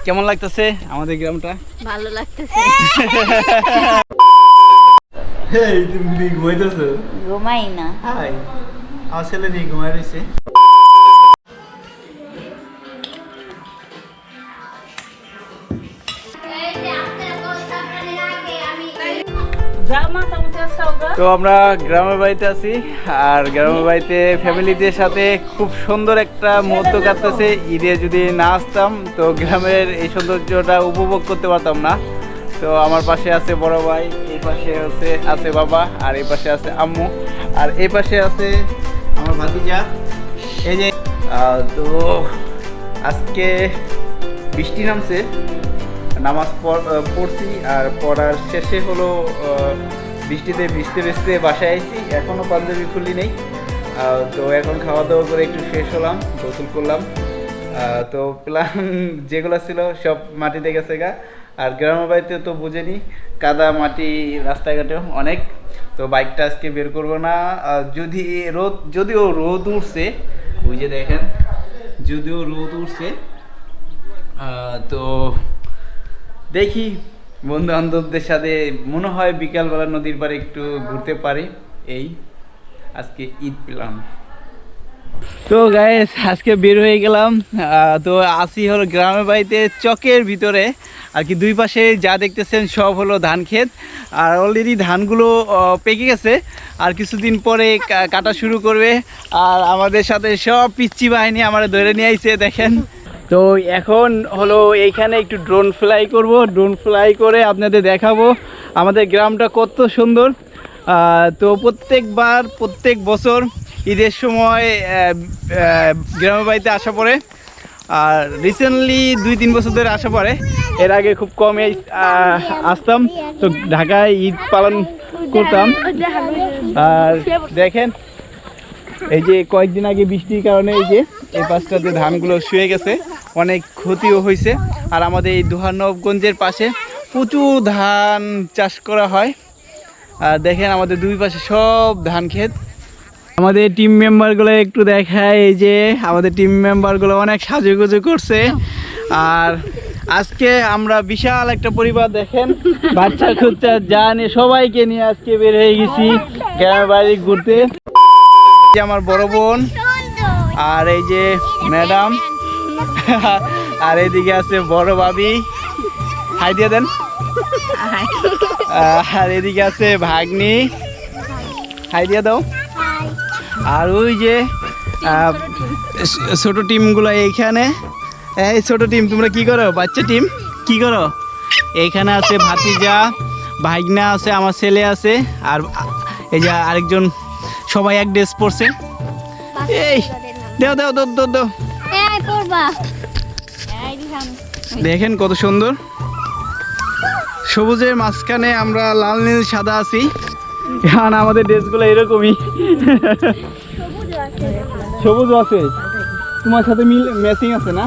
কেমন লাগতেছে আমাদের গ্রামটা? ভালো লাগতেছে। এই তুমি ঘুমাইতেছো? ঘুমাই না। হাই, আমার ছেলে দিয়ে ঘুমাই রয়েছে। তো আমরা গ্রামের বাড়িতে আছি, আর গ্রামের বাড়িতে ফ্যামিলিদের সাথে খুব সুন্দর একটা মুহূর্ত কাটতেছে। ঈদে যদি না আসতাম তো গ্রামের এই সৌন্দর্যটা উপভোগ করতে পারতাম না। তো আমার পাশে আছে বড় ভাই, এই পাশে আছে বাবা, আর এই পাশে আছে আম্মু, আর এই পাশে আছে আমার ভাতিজা। এই যে তো আজকে বৃষ্টি নামছে, নামাজ পড়ছি, আর পড়ার শেষে হলো বৃষ্টিতে ভিজতে ভিজতে বাসায় আইছি। এখনও পাঞ্জাবি খুলি নেই। তো এখন খাওয়া দাওয়া করে একটু ফ্রেশ হলাম, গোসল করলাম। তো প্ল্যান যেগুলো ছিল সব মাটিতে গেছে গা। আর গ্রামের বাড়িতে তো বুঝেনি, কাদা মাটি রাস্তাঘাটেও অনেক। তো বাইকটা আজকে বের করবো না। যদিও রোদ উঠছে, ওই যে দেখেন, যদিও রোদ উঠছে, তো দেখি বন্ধু বান্ধবদের সাথে মনে হয় বিকালবেলা নদীর পাড়ে একটু ঘুরতে পারি। এই আজকে ঈদ প্ল্যান। তো গাইস আজকে বের হয়ে গেলাম। তো আসি হলো গ্রামের বাড়িতে চকের ভিতরে, আর কি দুই পাশে যা দেখতেছেন সব হলো ধান ক্ষেত। আর অলরেডি ধানগুলো পেকে গেছে, আর কিছুদিন পরে কাটা শুরু করবে। আর আমাদের সাথে সব পিচ্চি বাহিনী আমার ধরে নিয়ে আইছে দেখেন। তো এখন হলো এইখানে একটু ড্রোন ফ্লাই করব, ড্রোন ফ্লাই করে আপনাদের দেখাবো আমাদের গ্রামটা কত সুন্দর। তো প্রত্যেক বছর ঈদের সময় গ্রামের বাড়িতে আসা পড়ে, আর রিসেন্টলি 2-3 বছর ধরে আসা পড়ে। এর আগে খুব কমে আসতাম, তো ঢাকায় ঈদ পালন করতাম। আর দেখেন এই যে কয়েকদিন আগে বৃষ্টির কারণে এই পাশটাতে ধানগুলো শুয়ে গেছে, অনেক ক্ষতিও হয়েছে। আর আমাদের এই দুহানবগঞ্জের পাশে প্রচুর ধান চাষ করা হয়। আর দেখেন আমাদের দুই পাশে সব ধান ক্ষেত। আমাদের টিম মেম্বারগুলো একটু দেখায়, এই যে আমাদের টিম মেম্বারগুলো অনেক সাজুগুজু করছে। আর আজকে আমরা বিশাল একটা পরিবার, দেখেন বাচ্চা খুচ্চা যা নিয়ে সবাইকে নিয়ে আজকে বের হয়ে গেছি গ্রামের বাড়ি ঘুরতে। আমার বড় বোন, আর এই যে ম্যাডাম, আর এইদিকে আছে বড় ভাবি, হাই দিয়ে দেন। আর এদিকে আছে ভাগ্নি, হাই দিয়ে দাও। আর ওই যে ছোট টিমগুলো এইখানে। এই ছোট টিম, তোমরা কি করো? বাচ্চা টিম কি করো? এইখানে আছে ভাতিজা, ভাগ্না আছে, আমার ছেলে আছে, আর এই যে আরেকজন, সবাই এক ড্রেস পরছে। এই দেও দেও দাও দাও দাও। দেখেন কত সুন্দর, সবুজের মাঝখানে আমরা লাল নীল সাদা আছি। এখন আমাদের ড্রেসগুলো এরকমই। সবুজ আছে, তোমার সাথে ম্যাচিং আছে না?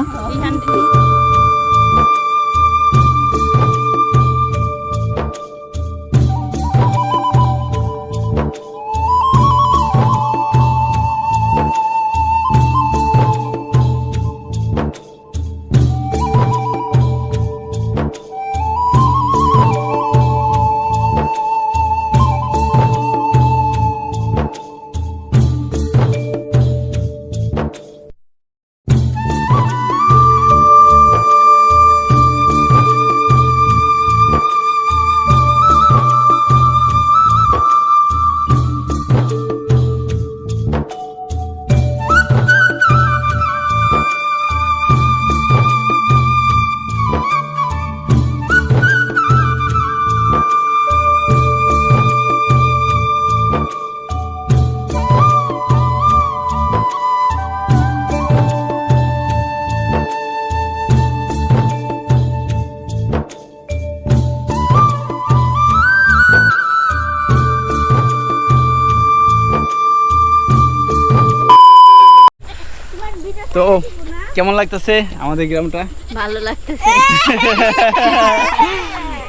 তো কেমন লাগতেছে আমাদের গ্রামটা? ভালো লাগতেছে।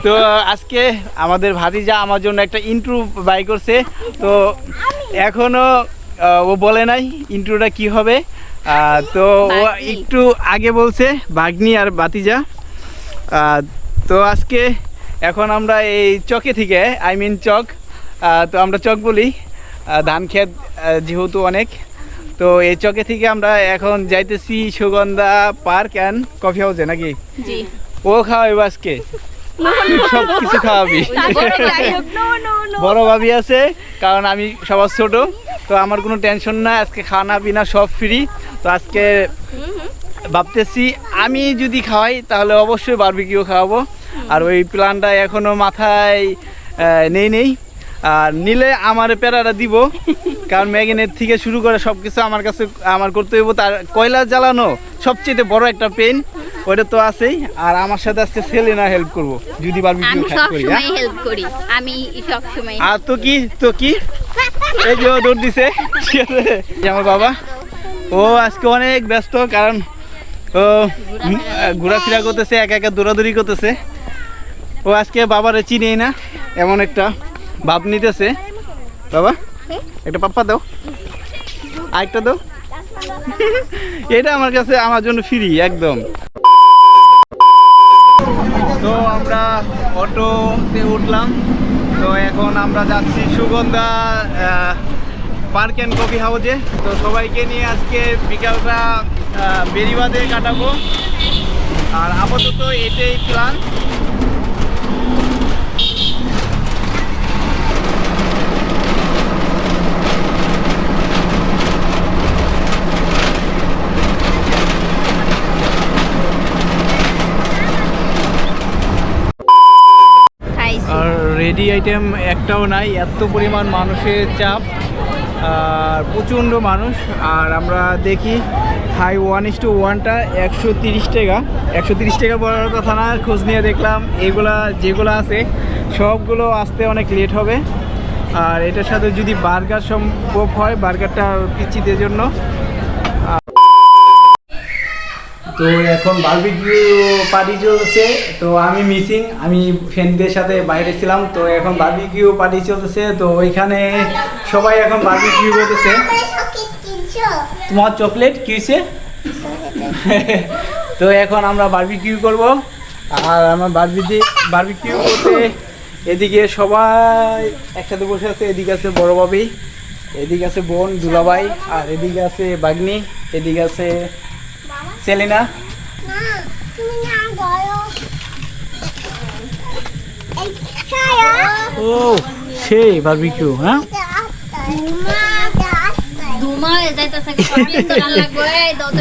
তো আজকে আমাদের ভাতিজা আমার জন্য একটা ইন্ট্রো বাই করছে। তো এখনো ও বলে নাই ইন্ট্রোটা কি হবে। তো ও একটু আগে বলছে, ভাগ্নি আর ভাতিজা। তো আজকে এখন আমরা এই চকে থেকে চক, তো আমরা চক বলি ধান ক্ষেত যেহেতু অনেক, তো এই চকে থেকে আমরা এখন যাইতেছি সুগন্ধা পার্ক অ্যান্ড কফি হাউসে নাকি? জি। ও খাওয়াইব আজকে, সব কিছু খাওয়াবি। বড় ভাবি আছে, কারণ আমি সবার ছোট, তো আমার কোনো টেনশন না, আজকে খানা পিনা সব ফ্রি। তো আজকে ভাবতেছি আমি যদি খাওয়াই তাহলে অবশ্যই বারবিকিউ খাওয়াবো, আর ওই প্ল্যানটা এখনো মাথায় নেই। আর নিলে আমার প্যারাটা দিব, কারণ ম্যাগনেট থেকে শুরু করে সব কিছু আমার করতে হইব। তার কয়লা জ্বালানো সবচেয়ে বড় একটা পেন, ওইটা তো আছেই। আর আমার সাথে আজকে সেলিনা হেল্প করব যদি বারবিকিউ করি। হেল্প করি আমি সব সময়। আর তো কি এই যে দৌড় দিছে, ঠিক আছে? আমার বাবা ও আজকে অনেক ব্যস্ত, কারণ ও ঘোরাফেরা করতেছে, একা একা দৌড়াদৌড়ি করতেছে। ও আজকে বাবারে চিনেই না এমন একটা ভাব নিতেছে। বাবা একটা পাপ্পা দাও, আরেকটা দাও। এটা আমার কাছে আমার জন্য ফ্রি একদম। তো আমরা অটোতে উঠলাম, তো এখন আমরা যাচ্ছি সুগন্ধা পার্ক অ্যান্ড কফি হাউসে। তো সবাইকে নিয়ে আজকে বিকালটা বেরিবাদে কাটাবো, আর আপাতত এটাই প্ল্যান। আর রেডি আইটেম একটাও নাই, এত পরিমাণ মানুষের চাপ আর প্রচণ্ড মানুষ। আর আমরা দেখি থাই 1:1টা 130 টাকা। 130 টাকা বলার কথা না, খোঁজ নিয়ে দেখলাম যেগুলো আছে সবগুলো আসতে অনেক লেট হবে। আর এটার সাথে যদি বার্গার সম্ভব হয়, বার্গারটা পিচ্চিদের জন্য। তো এখন বারবিকিউ পার্টি চলছে, তো আমি মিসিং, আমি ফ্রেন্ডদের সাথে বাইরে ছিলাম। তো এখন বারবিকিউ পার্টি চলতেছে, তো ওইখানে সবাই এখন বারবিকিউ করতেছে। তোমার চকলেট কি হয়েছে? তো এখন আমরা বারবিকিউ করব, আর আমার বারবিকিউ করতে এদিকে সবাই একসাথে বসে আছে। এদিকে আছে বড় ভাবি, এদিকে আছে বোন দুলাভাই, আর এদিকে আছে বাগনি, এদিকে আছে সেলিনা। ও সেই বারবিকিউ, হ্যাঁ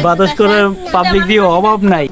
বাতাস করে পাবলিক দিয়ে অভাব নাই।